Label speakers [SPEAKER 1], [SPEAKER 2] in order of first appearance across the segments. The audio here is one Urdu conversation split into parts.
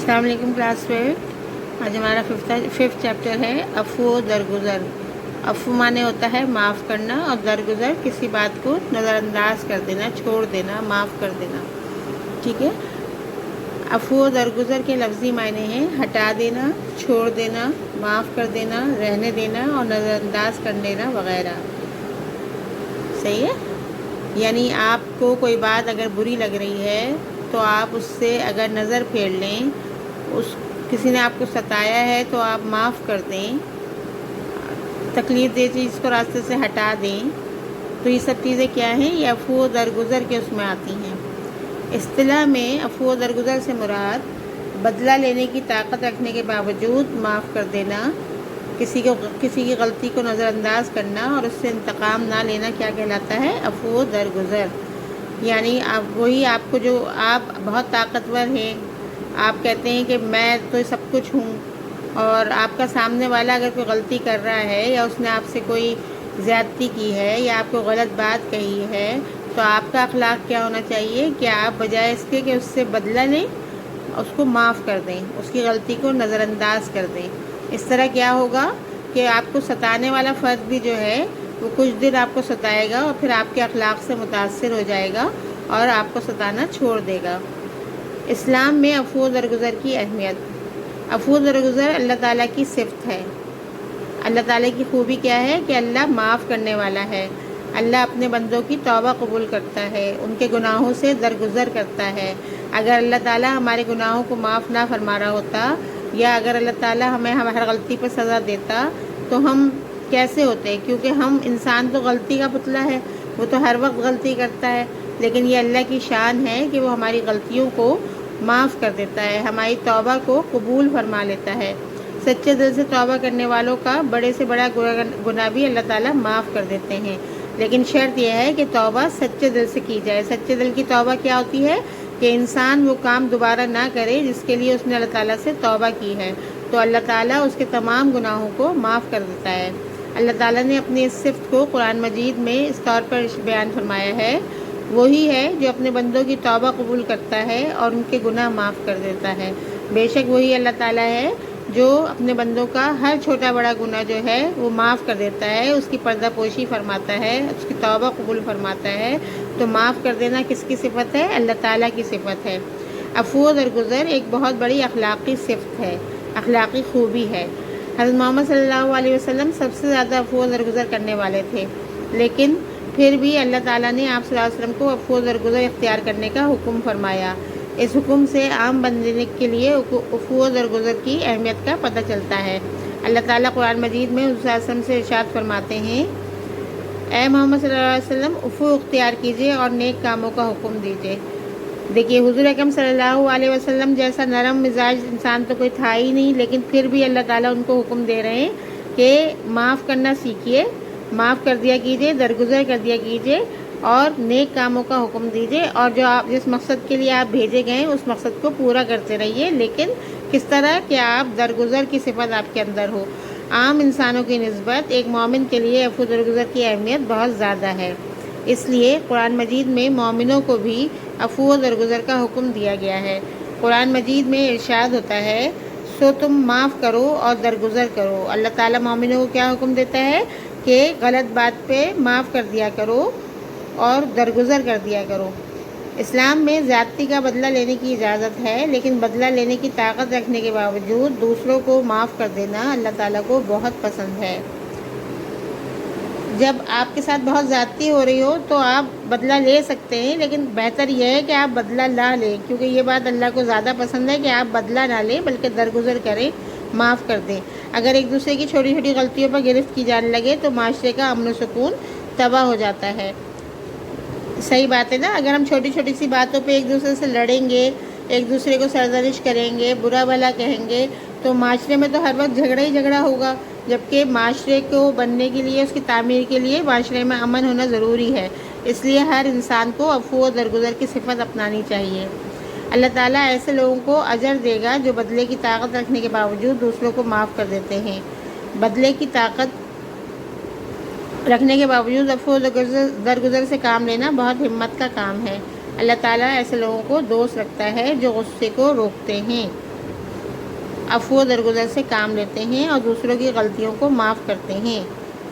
[SPEAKER 1] السلام علیکم کلاس 12۔ آج ہمارا ففتھ چیپٹر ہے عفو و درگزر۔ عفو معنی ہوتا ہے معاف کرنا، اور درگزر کسی بات کو نظر انداز کر دینا، چھوڑ دینا، معاف کر دینا۔ ٹھیک ہے، عفو و درگزر کے لفظی معنی ہیں ہٹا دینا، چھوڑ دینا، معاف کر دینا، رہنے دینا اور نظر انداز کر دینا وغیرہ۔ صحیح ہے، یعنی آپ کو کوئی بات اگر بری لگ رہی ہے تو آپ اس سے اگر نظر پھیر لیں، کسی نے آپ کو ستایا ہے تو آپ معاف کر دیں، تکلیف دہ چیز کو راستے سے ہٹا دیں۔ تو یہ سب چیزیں کیا ہیں؟ یہ عفو و درگزر کے اس میں آتی ہیں۔ اصطلاح میں عفو و درگزر سے مراد بدلہ لینے کی طاقت رکھنے کے باوجود معاف کر دینا، کسی کی غلطی کو نظر انداز کرنا اور اس سے انتقام نہ لینا کیا کہلاتا ہے؟ عفو و درگزر۔ یعنی آپ کو جو آپ بہت طاقتور ہیں، آپ کہتے ہیں کہ میں تو سب کچھ ہوں، اور آپ کا سامنے والا اگر کوئی غلطی کر رہا ہے یا اس نے آپ سے کوئی زیادتی کی ہے یا آپ کو غلط بات کہی ہے، تو آپ کا اخلاق کیا ہونا چاہیے کہ آپ بجائے اس کے کہ اس سے بدلہ لیں، اس کو معاف کر دیں، اس کی غلطی کو نظر انداز کر دیں۔ اس طرح کیا ہوگا کہ آپ کو ستانے والا فرد بھی جو ہے وہ کچھ دن آپ کو ستائے گا اور پھر آپ کے اخلاق سے متاثر ہو جائے گا اور آپ کو ستانا چھوڑ دے گا۔ اسلام میں عفو و درگزر کی اہمیت۔ عفو و درگزر اللہ تعالیٰ کی صفت ہے۔ اللہ تعالیٰ کی خوبی کیا ہے کہ اللہ معاف کرنے والا ہے۔ اللہ اپنے بندوں کی توبہ قبول کرتا ہے، ان کے گناہوں سے درگزر کرتا ہے۔ اگر اللہ تعالیٰ ہمارے گناہوں کو معاف نہ فرما رہا ہوتا، یا اگر اللہ تعالیٰ ہمیں ہر غلطی پر سزا دیتا تو ہم کیسے ہوتے؟ کیونکہ ہم انسان تو غلطی کا پتلا ہے، وہ تو ہر وقت غلطی کرتا ہے، لیکن یہ اللہ کی شان ہے کہ وہ ہماری غلطیوں کو معاف کر دیتا ہے، ہماری توبہ کو قبول فرما لیتا ہے۔ سچے دل سے توبہ کرنے والوں کا بڑے سے بڑا گناہ بھی اللہ تعالیٰ معاف کر دیتے ہیں، لیکن شرط یہ ہے کہ توبہ سچے دل سے کی جائے۔ سچے دل کی توبہ کیا ہوتی ہے؟ کہ انسان وہ کام دوبارہ نہ کرے جس کے لیے اس نے اللہ تعالیٰ سے توبہ کی ہے، تو اللہ تعالیٰ اس کے تمام گناہوں کو معاف کر دیتا ہے۔ اللہ تعالیٰ نے اپنی اس صفت کو قرآن مجید میں اس طور پر بیان فرمایا ہے، وہی ہے جو اپنے بندوں کی توبہ قبول کرتا ہے اور ان کے گناہ معاف کر دیتا ہے۔ بے شک وہی اللہ تعالیٰ ہے جو اپنے بندوں کا ہر چھوٹا بڑا گناہ جو ہے وہ معاف کر دیتا ہے، اس کی پردہ پوشی فرماتا ہے، اس کی توبہ قبول فرماتا ہے۔ تو معاف کر دینا کس کی صفت ہے؟ اللہ تعالیٰ کی صفت ہے۔ عفو و درگزر ایک بہت بڑی اخلاقی صفت ہے، اخلاقی خوبی ہے۔ حضرت محمد صلی اللہ علیہ وسلم سب سے زیادہ عفو و درگزر کرنے والے تھے، لیکن پھر بھی اللہ تعالیٰ نے آپ صلی اللہ علیہ وسلم کو عفو و درگزر اختیار کرنے کا حکم فرمایا۔ اس حکم سے عام بندے کے لیے عفو و درگزر کی اہمیت کا پتہ چلتا ہے۔ اللہ تعالیٰ قرآن مجید میں حضور صلی اللہ علیہ وسلم سے ارشاد فرماتے ہیں، اے محمد صلی اللہ علیہ وسلم عفو اختیار کیجیے اور نیک کاموں کا حکم دیجیے۔ دیکھیے حضور اکرم صلی اللہ علیہ وسلم جیسا نرم مزاج انسان تو کوئی تھا ہی نہیں، لیکن پھر بھی اللہ تعالیٰ ان کو حکم دے رہے ہیں کہ معاف کرنا سیکھیے، معاف کر دیا کیجیے، درگزر کر دیا کیجیے اور نیک کاموں کا حکم دیجیے، اور جو آپ جس مقصد کے لیے آپ بھیجے گئے ہیں اس مقصد کو پورا کرتے رہیے، لیکن کس طرح کہ آپ درگزر کی صفت آپ کے اندر ہو۔ عام انسانوں کی نسبت ایک مومن کے لیے عفو درگزر کی اہمیت بہت زیادہ ہے، اس لیے قرآن مجید میں مومنوں کو بھی عفو و درگزر کا حکم دیا گیا ہے۔ قرآن مجید میں ارشاد ہوتا ہے، سو تم معاف کرو اور درگزر کرو۔ اللہ تعالیٰ مومنوں کو کیا حکم دیتا ہے کہ غلط بات پہ معاف کر دیا کرو اور درگزر کر دیا کرو۔ اسلام میں زیادتی کا بدلہ لینے کی اجازت ہے، لیکن بدلہ لینے کی طاقت رکھنے کے باوجود دوسروں کو معاف کر دینا اللہ تعالیٰ کو بہت پسند ہے۔ جب آپ کے ساتھ بہت زیادتی ہو رہی ہو تو آپ بدلہ لے سکتے ہیں، لیکن بہتر یہ ہے کہ آپ بدلہ نہ لیں، کیونکہ یہ بات اللہ کو زیادہ پسند ہے کہ آپ بدلہ نہ لیں بلکہ درگزر کریں، معاف کر دیں۔ اگر ایک دوسرے کی چھوٹی چھوٹی غلطیوں پر گرفت کی جانے لگے تو معاشرے کا امن و سکون تباہ ہو جاتا ہے۔ صحیح بات ہے نا؟ اگر ہم چھوٹی چھوٹی سی باتوں پہ ایک دوسرے سے لڑیں گے، ایک دوسرے کو سرزنش کریں گے، برا بھلا کہیں گے، تو معاشرے میں تو ہر وقت جھگڑا ہی جھگڑا ہوگا، جبکہ معاشرے کو بننے کے لیے، اس کی تعمیر کے لیے معاشرے میں امن ہونا ضروری ہے۔ اس لیے ہر انسان کو عفو و درگزر کی صفت اپنانی چاہیے۔ اللہ تعالیٰ ایسے لوگوں کو اجر دے گا جو بدلے کی طاقت رکھنے کے باوجود دوسروں کو معاف کر دیتے ہیں۔ بدلے کی طاقت رکھنے کے باوجود عفو و درگزر سے کام لینا بہت ہمت کا کام ہے۔ اللہ تعالیٰ ایسے لوگوں کو دوست رکھتا ہے جو غصے کو روکتے ہیں۔ عفو و درگزر سے کام لیتے ہیں اور دوسروں کی غلطیوں کو معاف کرتے ہیں۔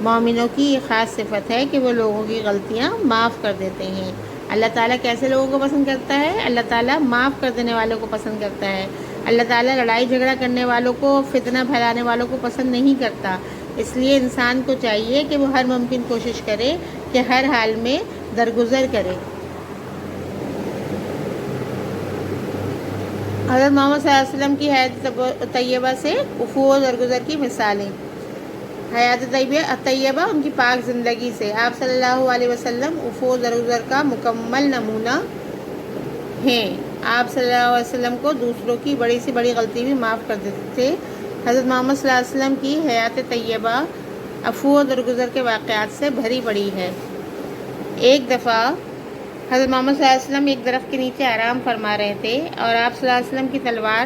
[SPEAKER 1] مومنوں کی یہ خاص صفت ہے کہ وہ لوگوں کی غلطیاں معاف کر دیتے ہیں۔ اللہ تعالیٰ کیسے لوگوں کو پسند کرتا ہے؟ اللہ تعالیٰ معاف کر دینے والوں کو پسند کرتا ہے۔ اللہ تعالیٰ لڑائی جھگڑا کرنے والوں کو، فتنہ پھیلانے والوں کو پسند نہیں کرتا۔ اس لیے انسان کو چاہیے کہ وہ ہر ممکن کوشش کرے کہ ہر حال میں درگزر کرے۔ حضرت محمد صلی اللہ علیہ وسلم کی حیات طیبہ سے عفو و درگزر کی مثالیں۔ حیات طیبہ ان کی پاک زندگی سے آپ صلی اللہ علیہ وسلم عفو و درگزر کا مکمل نمونہ ہیں۔ آپ صلی اللہ علیہ وسلم کو دوسروں کی بڑی سے بڑی غلطی بھی معاف کر دیتے تھے۔ حضرت محمد صلی اللہ علیہ وسلم کی حیات طیبہ عفو و درگزر کے واقعات سے بھری پڑی ہے۔ ایک دفعہ حضرت محمد صلی اللہ علیہ وسلم ایک درخت کے نیچے آرام فرما رہے تھے اور آپ صلی اللہ علیہ وسلم کی تلوار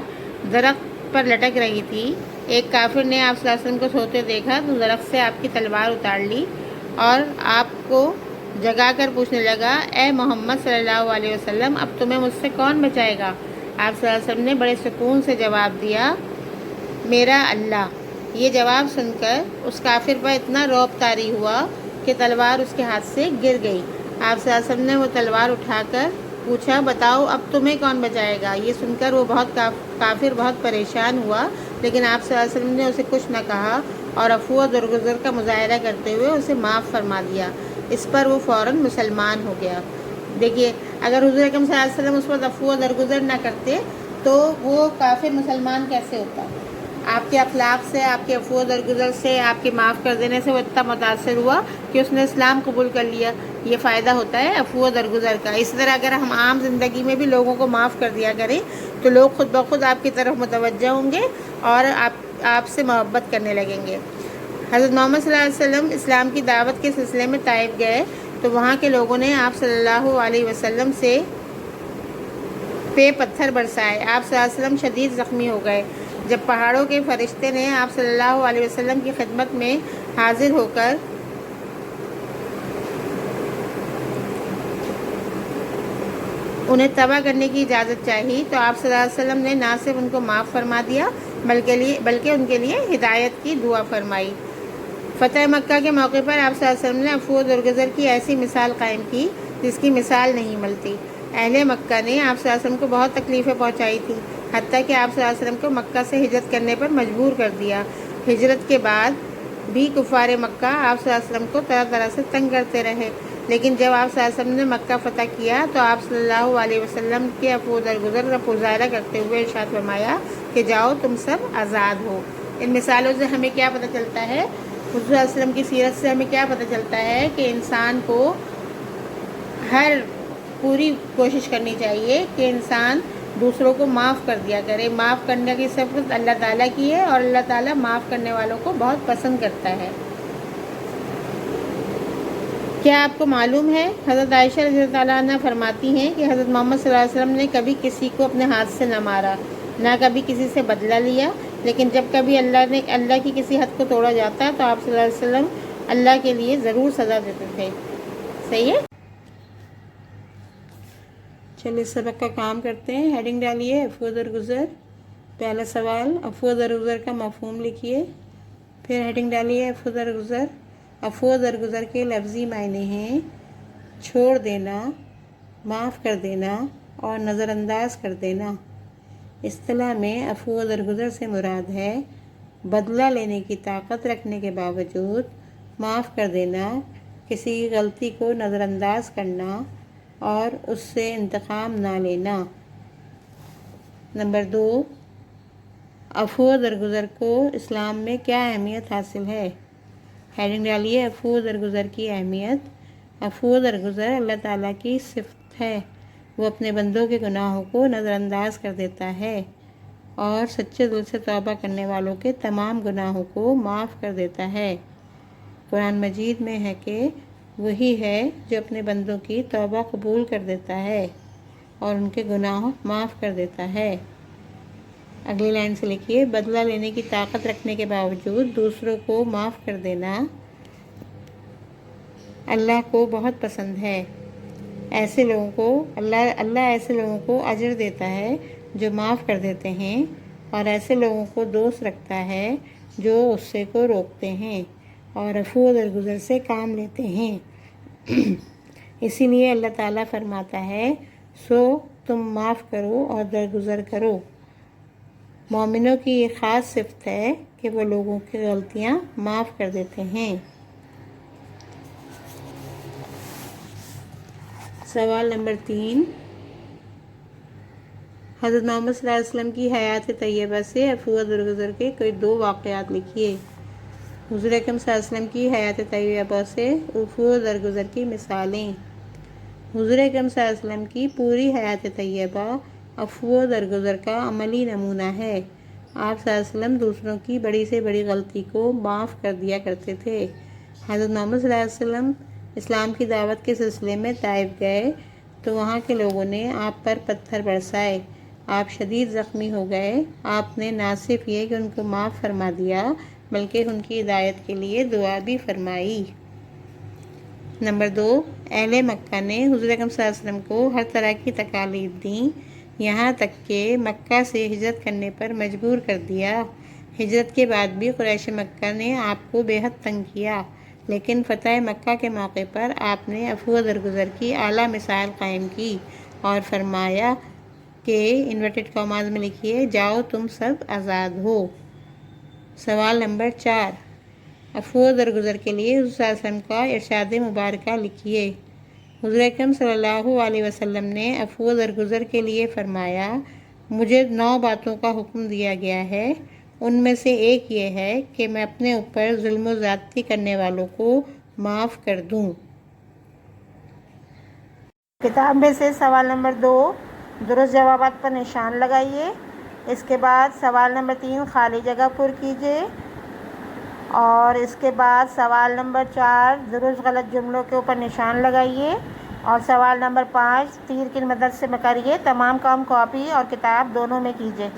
[SPEAKER 1] درخت پر لٹک رہی تھی۔ ایک کافر نے آپ صلی اللہ علیہ وسلم کو سوتے دیکھا تو درخت سے آپ کی تلوار اتار لی اور آپ کو جگا کر پوچھنے لگا، اے محمد صلی اللہ علیہ وسلم، اب تمہیں مجھ سے کون بچائے گا؟ آپ صلی اللہ علیہ وسلم نے بڑے سکون سے جواب دیا، میرا اللہ۔ یہ جواب سن کر اس کافر پر اتنا رعب طاری ہوا کہ تلوار اس کے ہاتھ سے گر گئی۔ آپ صلی اللہ علیہ وسلم نے وہ تلوار اٹھا کر پوچھا، بتاؤ اب تمہیں کون بچائے گا؟ یہ سن کر وہ کافر بہت پریشان ہوا، لیکن آپ صلی اللہ علیہ وسلم نے اسے کچھ نہ کہا اور عفو و درگزر کا مظاہرہ کرتے ہوئے اسے معاف فرما دیا۔ اس پر وہ فوراً مسلمان ہو گیا۔ دیکھیے، اگر حضور اکرم صلی اللہ علیہ وسلم اس پر عفو و درگزر نہ کرتے تو وہ کافر مسلمان کیسے ہوتا؟ آپ کے اخلاق سے، آپ کے عفو و درگزر سے، آپ کے معاف کر دینے سے وہ اتنا متاثر ہوا کہ اس نے اسلام قبول کر لیا۔ یہ فائدہ ہوتا ہے عفو و درگزر کا۔ اس طرح اگر ہم عام زندگی میں بھی لوگوں کو معاف کر دیا کریں تو لوگ خود بخود آپ کی طرف متوجہ ہوں گے اور آپ سے محبت کرنے لگیں گے۔ حضرت محمد صلی اللہ علیہ وسلم اسلام کی دعوت کے سلسلے میں طائف گئے تو وہاں کے لوگوں نے آپ صلی اللہ علیہ وسلم سے پتھر برسائے۔ آپ صلی اللہ علیہ وسلم شدید زخمی ہو گئے۔ جب پہاڑوں کے فرشتے نے آپ صلی اللہ علیہ وسلم کی خدمت میں حاضر ہو کر انہیں تباہ کرنے کی اجازت چاہی تو آپ صلی اللہ علیہ وسلم نے نہ صرف ان کو معاف فرما دیا بلکہ ان کے لیے ہدایت کی دعا فرمائی۔ فتح مکہ کے موقع پر آپ صلی اللہ علیہ وسلم نے عفو و درگزر کی ایسی مثال قائم کی جس کی مثال نہیں ملتی۔ اہل مکہ نے آپ صلی اللہ علیہ وسلم کو بہت تکلیفیں پہنچائی تھیں، حتیٰ کہ آپ صلی اللہ علیہ وسلم کو مکہ سے ہجرت کرنے پر مجبور کر دیا۔ ہجرت کے بعد بھی کفار مکہ آپ صلی اللہ علیہ وسلم کو طرح طرح سے تنگ کرتے رہے، لیکن جب آپ صلی اللہ علیہ وسلم نے مکہ فتح کیا تو آپ صلی اللہ علیہ وسلم کے عفو و درگزر کا مظاہرہ کرتے ہوئے ارشاد فرمایا کہ جاؤ تم سب آزاد ہو۔ ان مثالوں سے ہمیں کیا پتہ چلتا ہے؟ حضور صلی اللہ علیہ وسلم کی سیرت سے ہمیں کیا پتہ چلتا ہے کہ انسان کو پوری کوشش کرنی چاہیے کہ انسان دوسروں کو معاف کر دیا کرے۔ معاف کرنے کی صفت اللہ تعالیٰ کی ہے اور اللہ تعالیٰ معاف کرنے والوں کو بہت پسند کرتا ہے۔ کیا آپ کو معلوم ہے حضرت عائشہ رضی اللہ عنہ فرماتی ہیں کہ حضرت محمد صلی اللہ علیہ وسلم نے کبھی کسی کو اپنے ہاتھ سے نہ مارا، نہ کبھی کسی سے بدلہ لیا، لیکن جب کبھی اللہ کی کسی حد کو توڑا جاتا تو آپ صلی اللہ علیہ وسلم اللہ کے لیے ضرور سزا دیتے تھے۔ صحیح ہے؟ چلیے سبق کا کام کرتے ہیں۔ ہیڈنگ ڈالیے عفو و درگزر۔ پہلا سوال، عفو و درگزر کا مفہوم لکھیے۔ پھر ہیڈنگ ڈالیے عفو و درگزر۔ عفو و درگزر کے لفظی معنی ہیں چھوڑ دینا، معاف کر دینا اور نظر انداز کر دینا۔ اصطلاح میں عفو و درگزر سے مراد ہے بدلہ لینے کی طاقت رکھنے کے باوجود معاف کر دینا، کسی کی غلطی کو نظر انداز کرنا اور اس سے انتقام نہ لینا۔ نمبر 2، عفو و درگزر کو اسلام میں کیا اہمیت حاصل ہے؟ ہیڈنگ ڈالیے عفو و درگزر کی اہمیت۔ عفو و درگزر اللہ تعالیٰ کی صفت ہے، وہ اپنے بندوں کے گناہوں کو نظر انداز کر دیتا ہے اور سچے دل سے توبہ کرنے والوں کے تمام گناہوں کو معاف کر دیتا ہے۔ قرآن مجید میں ہے کہ وہی ہے جو اپنے بندوں کی توبہ قبول کر دیتا ہے اور ان کے گناہ معاف کر دیتا ہے۔ اگلی لائن سے لکھیے، بدلہ لینے کی طاقت رکھنے کے باوجود دوسروں کو معاف کر دینا اللہ کو بہت پسند ہے۔ ایسے لوگوں کو اللہ ایسے لوگوں کو اجر دیتا ہے جو معاف کر دیتے ہیں اور ایسے لوگوں کو دوست رکھتا ہے جو غصے کو روکتے ہیں اور عفو و درگزر سے کام لیتے ہیں۔ اسی لیے اللہ تعالیٰ فرماتا ہے سو تم معاف کرو اور درگزر کرو۔ مومنوں کی یہ خاص صفت ہے کہ وہ لوگوں کی غلطیاں معاف کر دیتے ہیں۔ سوال نمبر 3، حضرت محمد صلی اللہ علیہ وسلم کی حیات طیبہ سے عفو و درگزر کے کوئی 2 واقعات لکھیے۔ حضور اکرم صلی اللہ علیہ وسلم کی حیات طیبہ سے عفو و درگزر کی مثالیں۔ حضور اکرم صلی اللہ علیہ وسلم کی پوری حیات طیبہ عفو و درگزر کا عملی نمونہ ہے۔ آپ صلی اللہ علیہ وسلم دوسروں کی بڑی سے بڑی غلطی کو معاف کر دیا کرتے تھے۔ حضرت محمد صلی اللہ علیہ وسلم اسلام کی دعوت کے سلسلے میں طائف گئے تو وہاں کے لوگوں نے آپ پر پتھر برسائے، آپ شدید زخمی ہو گئے۔ آپ نے نہ صرف یہ کہ ان کو معاف فرما دیا بلکہ ان کی ہدایت کے لیے دعا بھی فرمائی۔ نمبر 2، اہل مکہ نے حضور اکرم صلی اللہ علیہ وسلم کو ہر طرح کی تکالیف دیں، یہاں تک کہ مکہ سے ہجرت کرنے پر مجبور کر دیا۔ ہجرت کے بعد بھی قریش مکہ نے آپ کو بے حد تنگ کیا، لیکن فتح مکہ کے موقع پر آپ نے عفو و درگزر کی اعلیٰ مثال قائم کی اور فرمایا کہ انورٹڈ کاماز میں لکھیے جاؤ تم سب آزاد ہو۔ سوال نمبر 4، عفو و درگزر کے لیے حضور صلی اللہ علیہ وسلم کا ارشاد مبارکہ لکھیے۔ حضور اکرم صلی اللہ علیہ وسلم نے عفو و درگزر کے لیے فرمایا مجھے 9 باتوں کا حکم دیا گیا ہے، ان میں سے ایک یہ ہے کہ میں اپنے اوپر ظلم و زیادتی کرنے والوں کو معاف کر دوں۔ کتاب میں سے سوال نمبر 2 درست جوابات پر نشان لگائیے۔ اس کے بعد سوال نمبر 3 خالی جگہ پر کیجیے اور اس کے بعد سوال نمبر 4 درست غلط جملوں کے اوپر نشان لگائیے اور سوال نمبر 5 تیر کی مدد سے کریے۔ تمام کام کاپی اور کتاب دونوں میں کیجیے۔